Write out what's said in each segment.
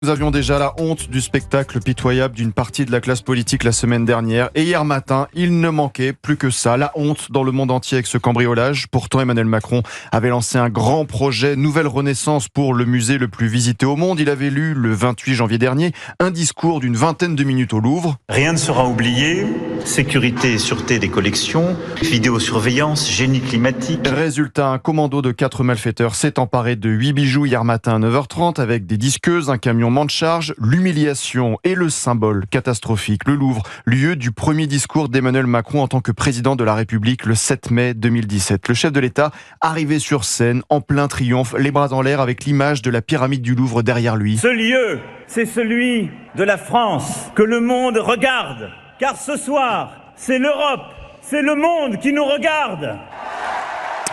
Nous avions déjà la honte du spectacle pitoyable d'une partie de la classe politique la semaine dernière. Et hier matin, il ne manquait plus que ça, la honte dans le monde entier avec ce cambriolage. Pourtant, Emmanuel Macron avait lancé un grand projet, nouvelle renaissance pour le musée le plus visité au monde. Il avait lu le 28 janvier dernier un discours d'une vingtaine de minutes au Louvre. Rien ne sera oublié, sécurité et sûreté des collections, vidéosurveillance, génie climatique. Résultat, un commando de 4 malfaiteurs s'est emparé de 8 bijoux hier matin à 9h30 avec des disqueuses, un camion de charge, l'humiliation et le symbole catastrophique. Le Louvre, lieu du premier discours d'Emmanuel Macron en tant que président de la République le 7 mai 2017. Le chef de l'État arrivé sur scène en plein triomphe, les bras en l'air avec l'image de la pyramide du Louvre derrière lui. Ce lieu, c'est celui de la France que le monde regarde. Car ce soir, c'est l'Europe, c'est le monde qui nous regarde.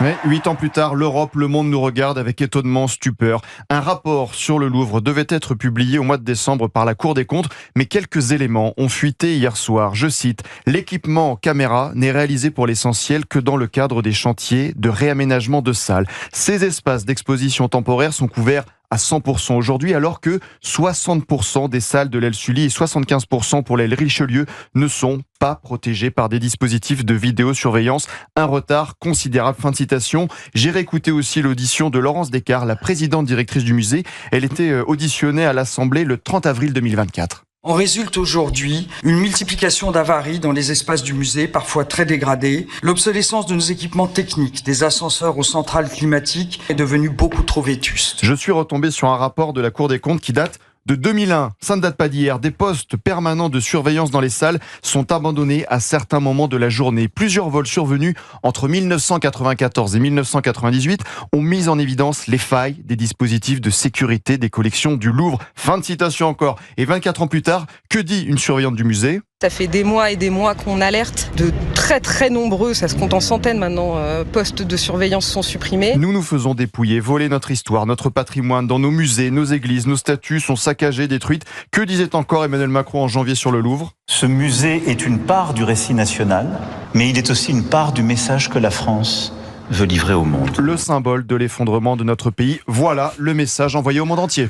Mais 8 ans plus tard, l'Europe, le monde nous regarde avec étonnement, stupeur. Un rapport sur le Louvre devait être publié au mois de décembre par la Cour des comptes, mais quelques éléments ont fuité hier soir. Je cite, « L'équipement caméra n'est réalisé pour l'essentiel que dans le cadre des chantiers de réaménagement de salles. Ces espaces d'exposition temporaire sont couverts à 100% aujourd'hui, alors que 60% des salles de l'aile Sully et 75% pour l'aile Richelieu ne sont pas protégées par des dispositifs de vidéosurveillance. Un retard considérable. » Fin de citation. J'ai réécouté aussi l'audition de Laurence Descartes, la présidente directrice du musée. Elle était auditionnée à l'Assemblée le 30 avril 2024. En résulte aujourd'hui une multiplication d'avaries dans les espaces du musée, parfois très dégradés. L'obsolescence de nos équipements techniques, des ascenseurs aux centrales climatiques, est devenue beaucoup trop vétuste. Je suis retombé sur un rapport de la Cour des comptes qui date de 2001, ça ne date pas d'hier. Des postes permanents de surveillance dans les salles sont abandonnés à certains moments de la journée. Plusieurs vols survenus entre 1994 et 1998 ont mis en évidence les failles des dispositifs de sécurité des collections du Louvre. Fin de citation encore. Et 24 ans plus tard, que dit une surveillante du musée ? Ça fait des mois et des mois qu'on alerte. De très nombreux, ça se compte en centaines maintenant, postes de surveillance sont supprimés. Nous nous faisons dépouiller, voler notre histoire, notre patrimoine dans nos musées, nos églises, nos statues sont saccagées, détruites. Que disait encore Emmanuel Macron en janvier sur le Louvre ? Ce musée est une part du récit national, mais il est aussi une part du message que la France veut livrer au monde. Le symbole de l'effondrement de notre pays, voilà le message envoyé au monde entier.